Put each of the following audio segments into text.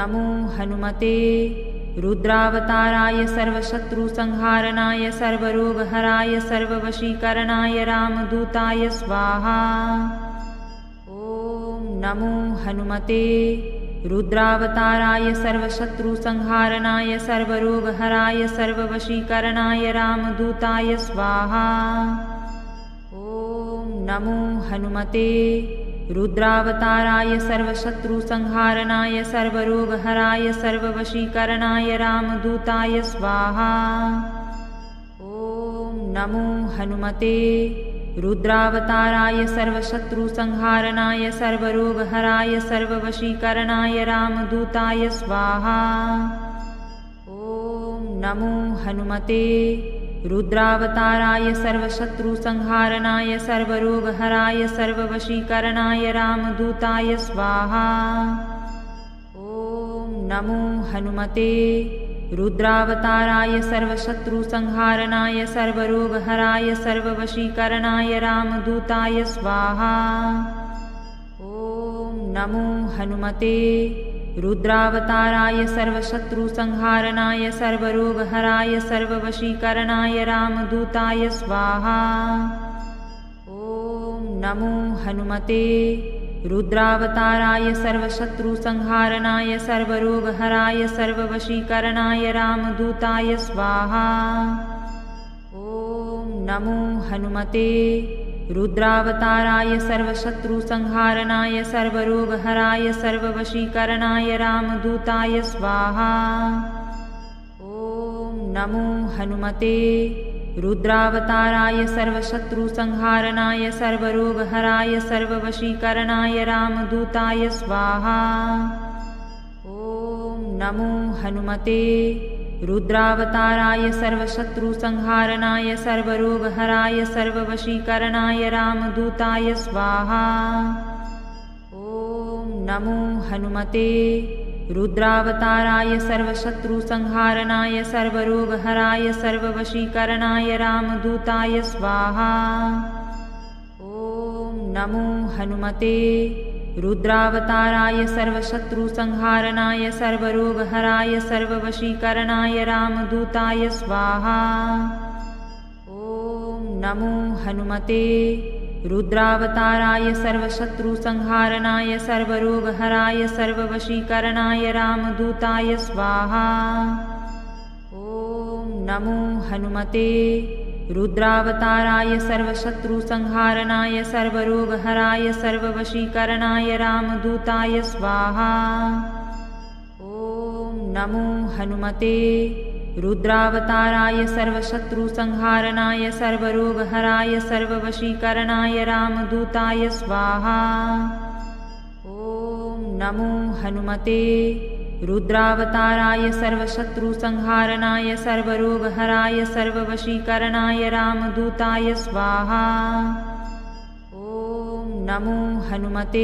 नमो हनुमते रुद्रावताराय सर्वशत्रुसंहारणाय सर्वरोगहराय सर्ववशीकरणाय रामदूताय स्वाहा। ॐ नमो हनुमते रुद्रावताराय सर्वशत्रुसंहारणाय सर्वरोगहराय सर्ववशीकरणाय रामदूताय स्वाहा। ॐ नमो हनुमते रुद्रावताराय सर्वशत्रुसंहारणाय सर्वरोगहराय सर्ववशीकरणाय रामदूताय स्वाहा। ॐ नमो हनुमते रुद्रावताराय सर्वशत्रुसंहारणाय सर्वरोगहराय सर्ववशीकरणाय रामदूताय स्वाहा। ॐ नमो हनुमते रुद्रावताराय सर्वशत्रुसंहारणाय सर्वरोगहराय सर्ववशीकरणाय रामदूताय स्वाहा। ॐ नमो हनुमते रुद्रावताराय सर्वशत्रुसंहारणाय सर्वरोगहराय सर्ववशीकरणाय रामदूताय स्वाहा। ॐ नमो हनुमते रुद्रावताराय सर्वशत्रुसंहारणाय सर्वरोगहराय सर्ववशीकरणाय रामदूताय स्वाहा। ॐ नमो हनुमते रुद्रावताराय सर्वशत्रुसंहारणाय सर्वरोगहराय सर्ववशीकरणाय रामदूताय स्वाहा। ॐ नमो हनुमते रुद्रावताराय सर्वशत्रुसंहारणाय सर्वरोगहराय सर्ववशीकरणाय रामदूताय स्वाहा। ॐ नमो हनुमते रुद्रावताराय सर्वशत्रुसंहारणाय सर्वरोगहराय सर्ववशीकरणाय रामदूताय स्वाहा। ॐ नमो हनुमते रुद्रावताराय सर्वशत्रुसंहारणाय सर्वरोगहराय सर्ववशीकरणाय रामदूताय स्वाहा। ॐ नमो हनुमते रुद्रावताराय सर्वशत्रुसंहारणाय सर्वरोगहराय सर्ववशीकरणाय रामदूताय स्वाहा। ॐ नमो हनुमते रुद्रावताराय सर्वशत्रुसंहारणाय सर्वरोगहराय सर्ववशीकरणाय रामदूताय स्वाहा। ॐ नमो हनुमते रुद्रावताराय सर्वशत्रुसंहारणाय सर्वरोगहराय सर्ववशीकरणाय रामदूताय स्वाहा। ॐ नमो हनुमते रुद्रावताराय सर्वशत्रुसंहारणाय सर्वरोगहराय सर्ववशीकरणाय रामदूताय स्वाहा। ॐ नमो हनुमते रुद्रावताराय सर्वशत्रुसंहारणाय सर्वरोगहराय सर्ववशीकरणाय रामदूताय स्वाहा। ॐ नमो हनुमते रुद्रावताराय सर्वशत्रुसंहारणाय सर्वरोगहराय सर्ववशीकरणाय रामदूताय स्वाहा। ॐ नमो हनुमते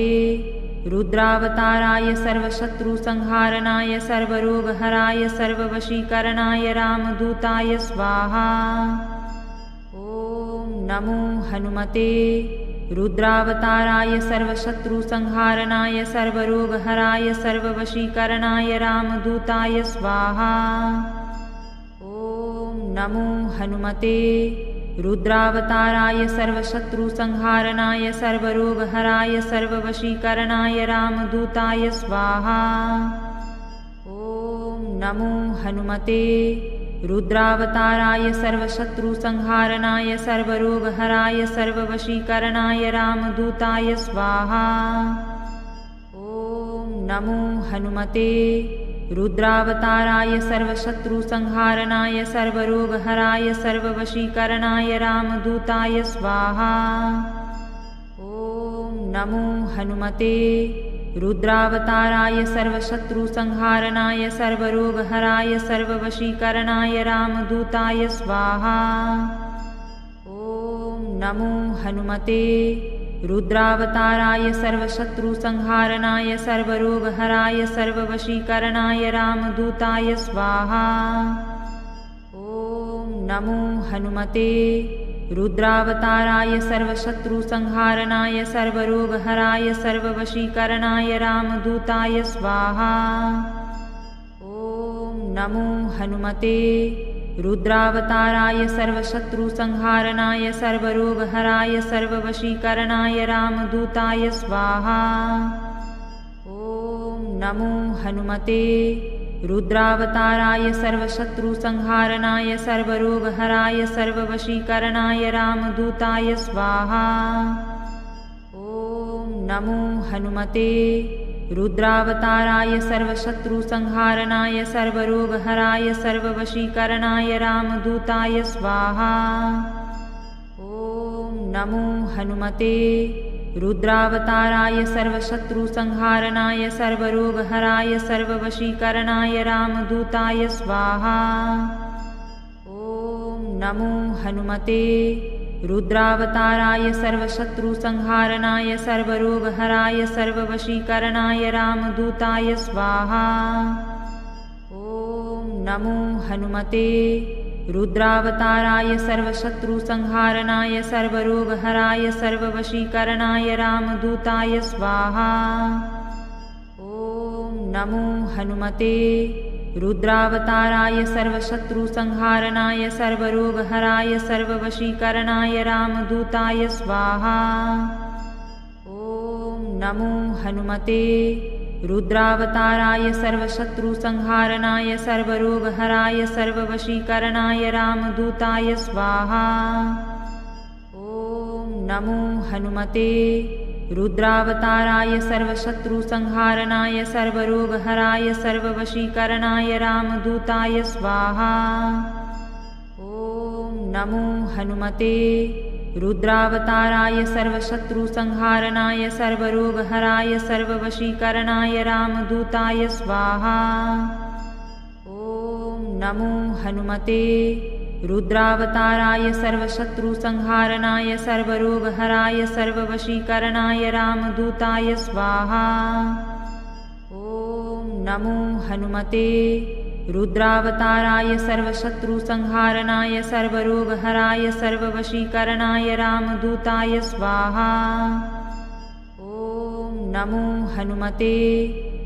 रुद्रावताराय सर्वशत्रुसंहारणाय सर्वरोगहराय सर्ववशीकरणाय रामदूताय स्वाहा। ॐ नमो हनुमते रुद्रावताराय सर्वशत्रुसंहारणाय सर्वरोगहराय सर्ववशीकरणाय रामदूताय स्वाहा। ॐ नमो हनुमते रुद्रावताराय सर्वशत्रुसंहारणाय सर्वरोगहराय सर्ववशीकरणाय रामदूताय स्वाहा। ॐ नमो हनुमते रुद्रावताराय सर्वशत्रुसंहारणाय सर्वरोगहराय सर्ववशीकरणाय रामदूताय स्वाहा। ॐ नमो हनुमते रुद्रावताराय सर्वशत्रुसंहारणाय सर्वरोगहराय सर्ववशीकरणाय रामदूताय स्वाहा। ॐ नमो हनुमते रुद्रावताराय सर्वशत्रुसंहारणाय सर्वरोगहराय सर्ववशीकरणाय रामदूताय स्वाहा। ॐ नमो हनुमते रुद्रावताराय सर्वशत्रुसंहारणाय सर्वरोगहराय सर्ववशीकरणाय रामदूताय स्वाहा। ॐ नमो हनुमते रुद्रावताराय सर्वशत्रुसंहारणाय सर्वरोगहराय सर्ववशीकरणाय रामदूताय स्वाहा। नमो हनुमते रुद्रावताराय सर्वशत्रुसंहारणाय सर्वरोगहराय सर्ववशीकरणाय रामदूताय स्वाहा। ॐ नमो हनुमते रुद्रावताराय सर्वशत्रुसंहारणाय सर्वरोगहराय सर्ववशीकरणाय रामदूताय स्वाहा। ॐ नमो हनुमते रुद्रावताराय सर्वशत्रुसंहारणाय सर्वरोगहराय सर्ववशीकरणाय रामदूताय स्वाहा। ॐ नमो हनुमते रुद्रावताराय सर्वशत्रुसंहारणाय सर्वरोगहराय सर्ववशीकरणाय रामदूताय स्वाहा। ॐ नमो हनुमते रुद्रावताराय सर्वशत्रुसंहारणाय सर्वरोगहराय सर्ववशीकरणाय रामदूताय स्वाहा। ॐ नमो हनुमते रुद्रावताराय सर्वशत्रुसंहारणाय सर्वरोगहराय सर्ववशीकरणाय रामदूताय स्वाहा। ॐ नमो हनुमते रुद्रावताराय सर्वशत्रुसंहारणाय सर्वरोगहराय सर्ववशीकरणाय रामदूताय स्वाहा। ॐ नमो हनुमते रुद्रावताराय सर्वशत्रुसंहारणाय सर्वरोगहराय सर्ववशीकरणाय रामदूताय स्वाहा। ॐ नमो हनुमते रुद्रावताराय सर्वशत्रुसंहारणाय सर्वरोगहराय सर्ववशीकरणाय रामदूताय स्वाहा। ॐ नमो हनुमते रुद्रावताराय सर्वशत्रुसंहारणाय सर्वरोगहराय सर्ववशीकरणाय रामदूताय स्वाहा। ॐ नमो हनुमते रुद्रावताराय सर्वशत्रुसंहारणाय सर्वरोगहराय सर्ववशीकरणाय रामदूताय स्वाहा। ॐ नमो हनुमते रुद्रावताराय सर्वशत्रुसंहारणाय सर्वरोगहराय सर्ववशीकरणाय रामदूताय स्वाहा। ॐ नमो हनुमते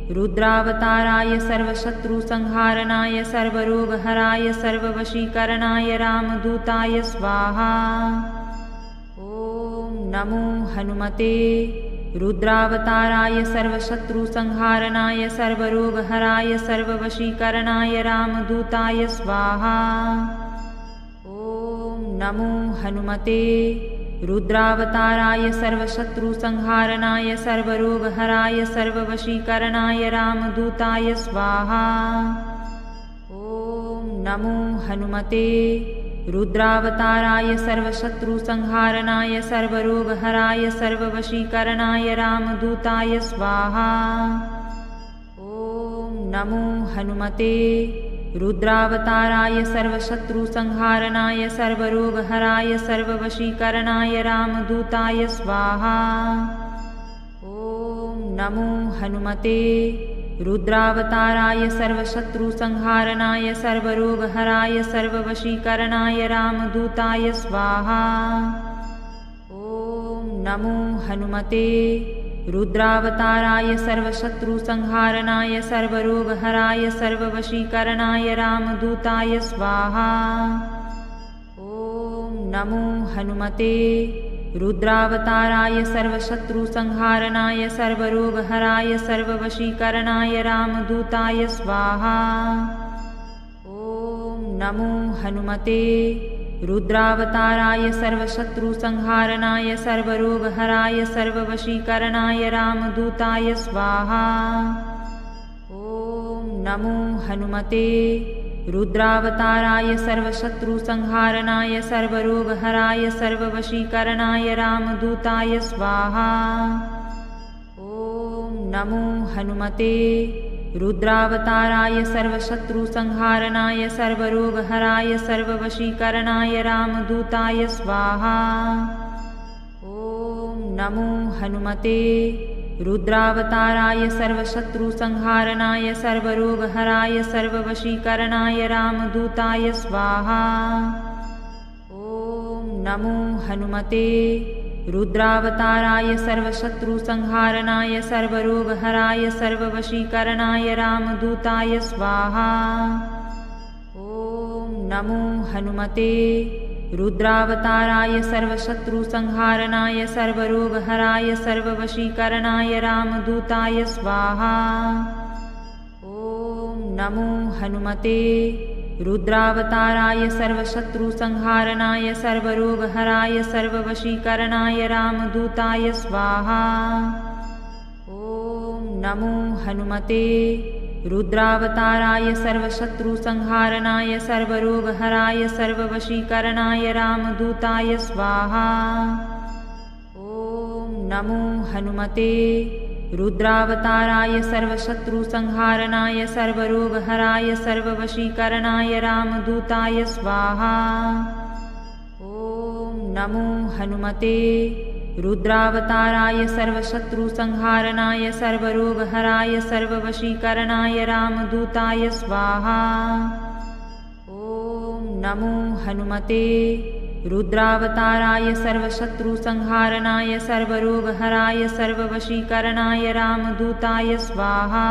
रुद्रावताराय सर्वशत्रुसंहारणाय सर्वरोगहराय सर्ववशीकरणाय रामदूताय स्वाहा। ॐ नमो हनुमते रुद्रावताराय सर्वशत्रुसंहारणाय सर्वरोगहराय सर्ववशीकरणाय रामदूताय स्वाहा। ॐ नमो हनुमते रुद्रावताराय सर्वशत्रुसंहारणाय सर्वरोगहराय सर्ववशीकरणाय रामदूताय स्वाहा। ॐ नमो हनुमते रुद्रावताराय सर्वशत्रुसंहारणाय सर्वरोगहराय सर्ववशीकरणाय रामदूताय स्वाहा। ॐ नमो हनुमते रुद्रावताराय सर्वशत्रुसंहारणाय सर्वरोगहराय सर्ववशीकरणाय रामदूताय स्वाहा। ॐ नमो हनुमते रुद्रावताराय सर्वशत्रुसंहारणाय सर्वरोगहराय सर्ववशीकरणाय रामदूताय स्वाहा। ॐ नमो हनुमते रुद्रावताराय सर्वशत्रुसंहारणाय सर्वरोगहराय सर्ववशीकरणाय रामदूताय स्वाहा। ॐ नमो हनुमते रुद्रावताराय सर्वशत्रुसंहारणाय सर्वरोगहराय सर्ववशीकरणाय रामदूताय स्वाहा। ॐ नमो हनुमते रुद्रावताराय सर्वशत्रुसंहारणाय सर्वरोगहराय सर्ववशीकरणाय रामदूताय स्वाहा। ॐ नमो हनुमते रुद्रावताराय सर्वशत्रुसंहारणाय सर्वरोगहराय सर्ववशीकरणाय रामदूताय स्वाहा। ॐ नमो हनुमते रुद्रावताराय सर्वशत्रुसंहारणाय सर्वरोगहराय सर्ववशीकरणाय रामदूताय स्वाहा। ॐ नमो हनुमते रुद्रावताराय सर्वशत्रुसंहारणाय सर्वरोगहराय सर्ववशीकरणाय रामदूताय स्वाहा। ॐ नमो हनुमते रुद्रावताराय सर्वशत्रुसंहारणाय सर्वरोगहराय सर्ववशीकरणाय रामदूताय स्वाहा। नमो हनुमते रुद्रावताराय सर्वशत्रुसंहारणाय सर्वरोगहराय सर्ववशीकरणाय रामदूताय स्वाहा। ॐ नमो हनुमते रुद्रावताराय सर्वशत्रुसंहारणाय सर्वरोगहराय सर्ववशीकरणाय रामदूताय स्वाहा। ॐ नमो हनुमते रुद्रावताराय सर्वशत्रुसंहारणाय सर्वरोगहराय सर्ववशीकरणाय रामदूताय स्वाहा। ॐ नमो हनुमते रुद्रावताराय सर्वशत्रुसंहारणाय सर्वरोगहराय सर्ववशीकरणाय रामदूताय स्वाहा। ॐ नमो हनुमते रुद्रावताराय सर्वशत्रुसंहारणाय सर्वरोगहराय सर्ववशीकरणाय रामदूताय स्वाहा। ॐ नमो हनुमते रुद्रावताराय सर्वशत्रुसंहारणाय सर्वरोगहराय सर्ववशीकरणाय रामदूताय स्वाहा।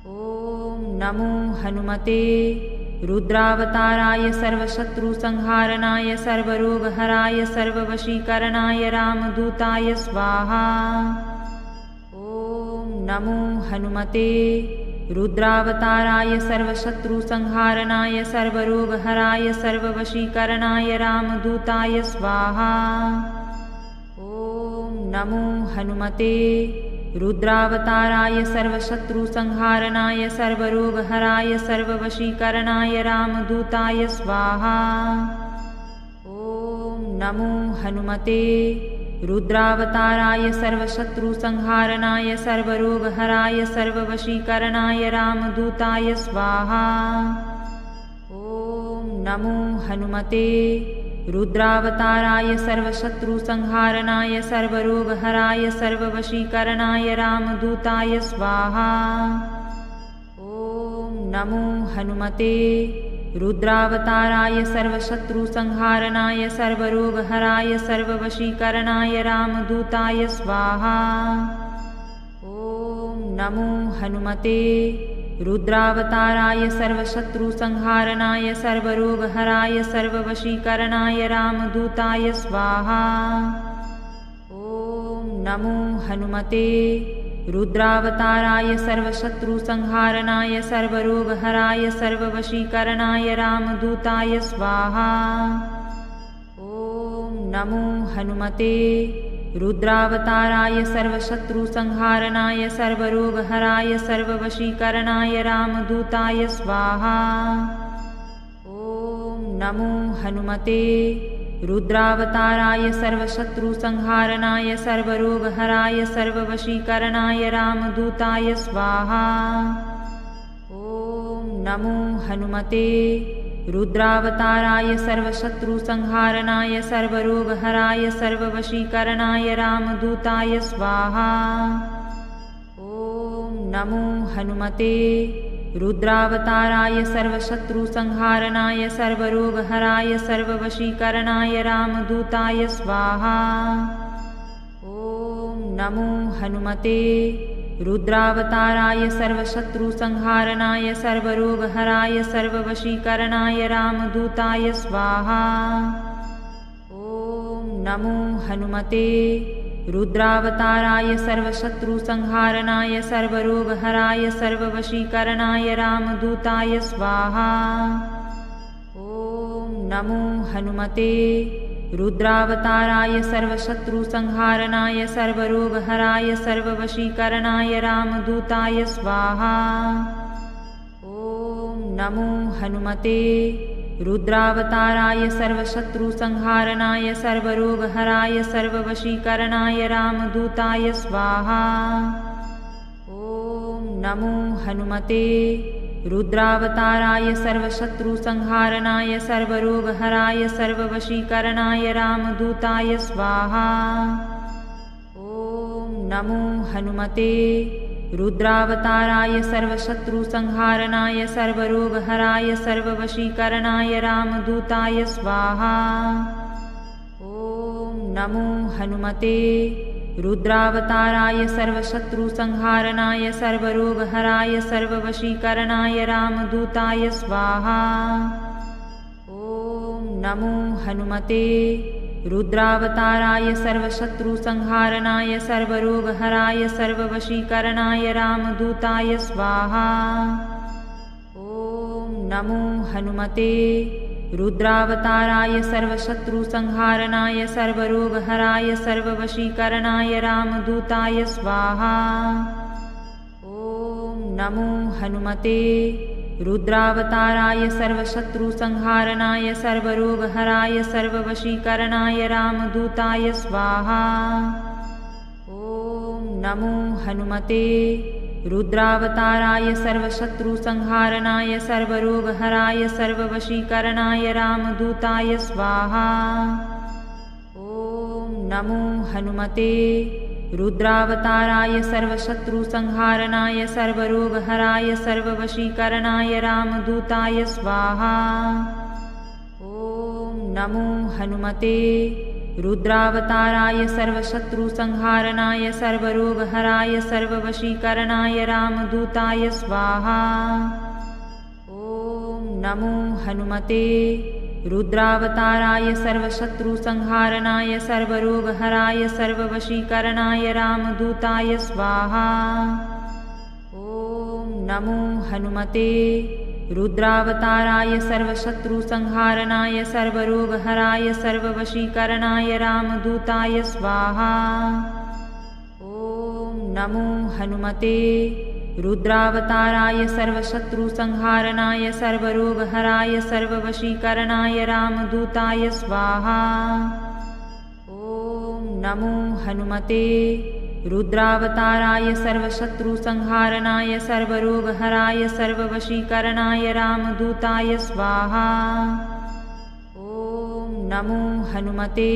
ॐ नमो हनुमते रुद्रावताराय सर्वशत्रुसंहारणाय सर्वरोगहराय सर्ववशीकरणाय रामदूताय स्वाहा। ॐ नमो हनुमते रुद्रावताराय सर्वशत्रुसंहारणाय सर्वरोगहराय सर्ववशीकरणाय रामदूताय स्वाहा। ॐ नमो हनुमते रुद्रावताराय सर्वशत्रुसंहारणाय सर्वरोगहराय सर्ववशीकरणाय रामदूताय स्वाहा। ॐ नमो हनुमते रुद्रावताराय सर्वशत्रुसंहारणाय सर्वरोगहराय सर्ववशीकरणाय रामदूताय स्वाहा। ॐ नमो हनुमते रुद्रावताराय सर्वशत्रुसंहारणाय सर्वरोगहराय सर्ववशीकरणाय रामदूताय स्वाहा। ॐ नमो हनुमते रुद्रावताराय सर्वशत्रुसंहारणाय सर्वरोगहराय सर्ववशीकरणाय रामदूताय स्वाहा। ॐ नमो हनुमते रुद्रावताराय सर्वशत्रुसंहारणाय सर्वरोगहराय सर्ववशीकरणाय रामदूताय स्वाहा। ॐ नमो हनुमते रुद्रावताराय सर्वशत्रुसंहारणाय सर्वरोगहराय सर्ववशीकरणाय रामदूताय स्वाहा। ॐ नमो हनुमते रुद्रावताराय सर्वशत्रुसंहारणाय सर्वरोगहराय सर्ववशीकरणाय रामदूताय स्वाहा। ॐ नमो हनुमते रुद्रावताराय सर्वशत्रुसंहारणाय सर्वरोगहराय सर्ववशीकरणाय रामदूताय स्वाहा। ॐ नमो हनुमते रुद्रावताराय सर्वशत्रुसंहारणाय सर्वरोगहराय सर्ववशीकरणाय रामदूताय स्वाहा। ॐ नमो हनुमते रुद्रावताराय सर्वशत्रुसंहारणाय सर्वरोगहराय सर्ववशीकरणाय रामदूताय स्वाहा। ॐ नमो हनुमते रुद्रावताराय सर्वशत्रुसंहारणाय सर्वरोगहराय सर्ववशीकरणाय रामदूताय स्वाहा। ॐ नमो हनुमते रुद्रावताराय सर्वशत्रुसंहारणाय सर्वरोगहराय सर्ववशीकरणाय रामदूताय स्वाहा। ॐ नमो हनुमते रुद्रावताराय सर्वशत्रुसंहारणाय सर्वरोगहराय सर्ववशीकरणाय रामदूताय स्वाहा। ॐ नमो हनुमते रुद्रावताराय सर्वशत्रुसंहारणाय सर्वरोगहराय सर्ववशीकरणाय रामदूताय स्वाहा। ॐ नमो हनुमते रुद्रावताराय सर्वशत्रुसंहारणाय सर्वरोगहराय सर्ववशीकरणाय रामदूताय स्वाहा। ॐ नमो हनुमते रुद्रावताराय सर्वशत्रुसंहारणाय सर्वरोगहराय सर्ववशीकरणाय रामदूताय स्वाहा। ॐ नमो हनुमते रुद्रावताराय सर्वशत्रुसंहारणाय सर्वरोगहराय सर्ववशीकरणाय रामदूताय स्वाहा। नमो हनुमते रुद्रावताराय सर्वशत्रुसंहारणाय सर्वरोगहराय सर्ववशीकरणाय रामदूताय स्वाहा। ॐ नमो हनुमते रुद्रावताराय सर्वशत्रुसंहारणाय सर्वरोगहराय सर्ववशीकरणाय रामदूताय स्वाहा। ॐ नमो हनुमते रुद्रावताराय सर्वशत्रुसंहारणाय सर्वरोगहराय सर्ववशीकरणाय रामदूताय स्वाहा। ॐ नमो हनुमते रुद्रावताराय सर्वशत्रुसंहारणाय सर्वरोगहराय सर्ववशीकरणाय रामदूताय स्वाहा। ॐ नमो हनुमते रुद्रावताराय सर्वशत्रुसंहारणाय सर्वरोगहराय सर्ववशीकरणाय रामदूताय स्वाहा। ॐ नमो हनुमते रुद्रावताराय सर्वशत्रुसंहारणाय सर्वरोगहराय सर्ववशीकरणाय रामदूताय स्वाहा। ॐ नमो हनुमते रुद्रावताराय सर्वशत्रुसंहारणाय सर्वरोगहराय सर्ववशीकरणाय रामदूताय स्वाहा। ॐ नमो हनुमते रुद्रावताराय सर्वशत्रुसंहारणाय सर्वरोगहराय सर्ववशीकरणाय रामदूताय स्वाहा। ॐ नमो हनुमते रुद्रावताराय सर्वशत्रुसंहारणाय सर्वरोगहराय सर्ववशीकरणाय रामदूताय स्वाहा। ॐ नमो हनुमते रुद्रावताराय सर्वशत्रुसंहारणाय सर्वरोगहराय सर्ववशीकरणाय रामदूताय स्वाहा। ॐ नमो हनुमते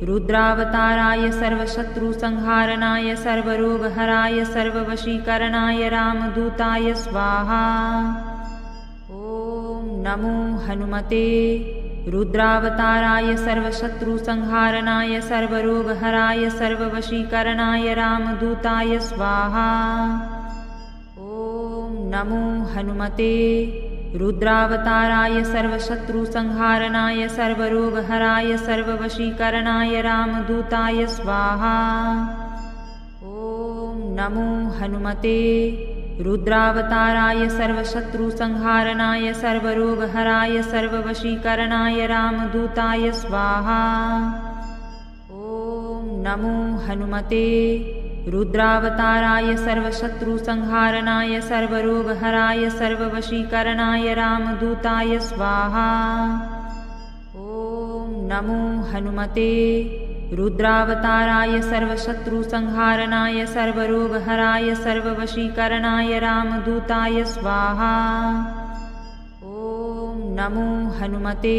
रुद्रावताराय सर्वशत्रुसंहारणाय सर्वरोगहराय सर्ववशीकरणाय रामदूताय स्वाहा। ॐ नमो हनुमते रुद्रावताराय सर्वशत्रुसंहारणाय सर्वरोगहराय सर्ववशीकरणाय रामदूताय स्वाहा। ॐ नमो हनुमते रुद्रावताराय सर्वशत्रुसंहारणाय सर्वरोगहराय सर्ववशीकरणाय रामदूताय स्वाहा। ॐ नमो हनुमते रुद्रावताराय सर्वशत्रुसंहारणाय सर्वरोगहराय सर्ववशीकरणाय रामदूताय स्वाहा। ॐ नमो हनुमते रुद्रावताराय सर्वशत्रुसंहारणाय सर्वरोगहराय सर्ववशीकरणाय रामदूताय स्वाहा। ॐ नमो हनुमते रुद्रावताराय सर्वशत्रुसंहारणाय सर्वरोगहराय सर्ववशीकरणाय रामदूताय स्वाहा। ॐ नमो हनुमते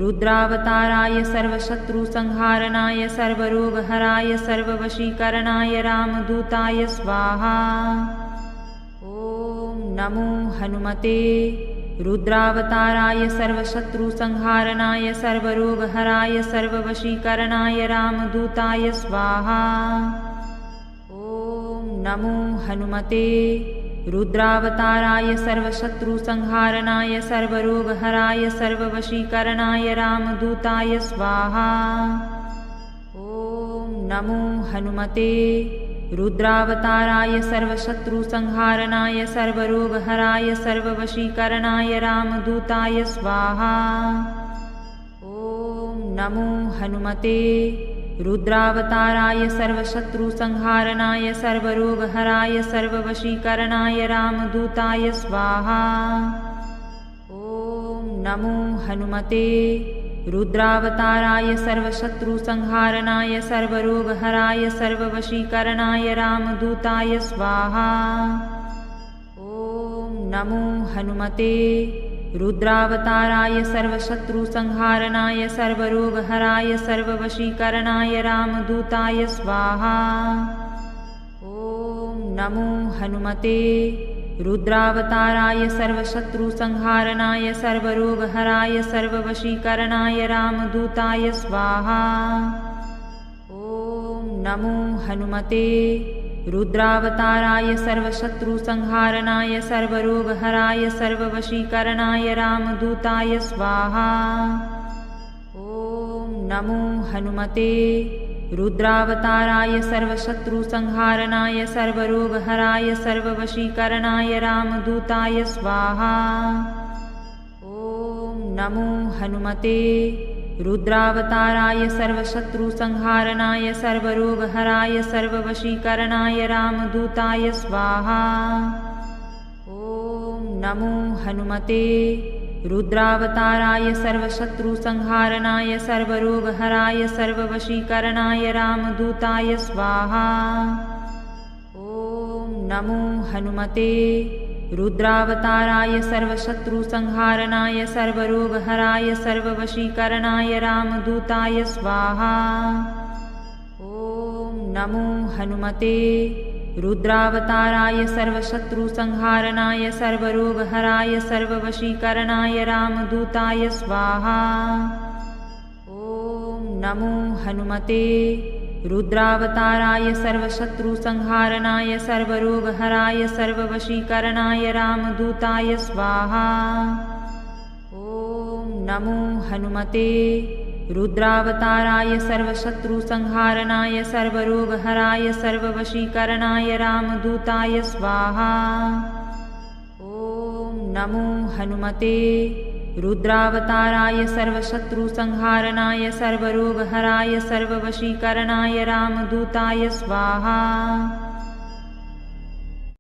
रुद्रावताराय सर्वशत्रुसंहारणाय सर्वरोगहराय सर्ववशीकरणाय रामदूताय स्वाहा। ॐ नमो हनुमते रुद्रावताराय सर्वशत्रुसंहारणाय सर्वरोगहराय सर्ववशीकरणाय रामदूताय स्वाहा। ॐ नमो हनुमते रुद्रावताराय सर्वशत्रुसंहारणाय सर्वरोगहराय सर्ववशीकरणाय रामदूताय स्वाहा। ॐ नमो हनुमते रुद्रावताराय सर्वशत्रुसंहारणाय सर्वरोगहराय सर्ववशीकरणाय रामदूताय स्वाहा। ॐ नमो हनुमते रुद्रावताराय सर्वशत्रुसंहारणाय सर्वरोगहराय सर्ववशीकरणाय रामदूताय स्वाहा। ॐ नमो हनुमते रुद्रावताराय सर्वशत्रुसंहारणाय सर्वरोगहराय सर्ववशीकरणाय रामदूताय स्वाहा। ॐ नमो हनुमते रुद्रावताराय सर्वशत्रुसंहारणाय सर्वरोगहराय सर्ववशीकरणाय रामदूताय स्वाहा। ॐ नमो हनुमते रुद्रावताराय सर्वशत्रुसंहारणाय सर्वरोगहराय सर्ववशीकरणाय रामदूताय स्वाहा। ॐ नमो हनुमते रुद्रावताराय सर्वशत्रुसंहारणाय सर्वरोगहराय सर्ववशीकरणाय रामदूताय स्वाहा। नमो हनुमते रुद्रावताराय सर्वशत्रुसंहारणाय सर्वरोगहराय सर्ववशीकरणाय रामदूताय स्वाहा। ॐ नमो हनुमते रुद्रावताराय सर्वशत्रुसंहारणाय सर्वरोगहराय सर्ववशीकरणाय रामदूताय स्वाहा। ॐ नमो हनुमते रुद्रावताराय सर्वशत्रुसंहारणाय सर्वरोगहराय सर्ववशीकरणाय रामदूताय स्वाहा। ॐ नमो हनुमते रुद्रावताराय सर्वशत्रुसंहारणाय सर्वरोगहराय सर्ववशीकरणाय रामदूताय स्वाहा। ॐ नमो हनुमते रुद्रावताराय सर्वशत्रुसंहारणाय सर्वरोगहराय सर्ववशीकरणाय रामदूताय स्वाहा। ॐ नमो हनुमते रुद्रावताराय सर्वशत्रुसंहारणाय सर्वरोगहराय सर्ववशीकरणाय रामदूताय स्वाहा। ॐ नमो हनुमते रुद्रावताराय सर्वशत्रुसंहारणाय सर्वरोगहराय सर्ववशीकरणाय रामदूताय स्वाहा। ॐ नमो हनुमते रुद्रावताराय सर्वशत्रुसंहारणाय सर्वरोगहराय सर्ववशीकरणाय रामदूताय स्वाहा।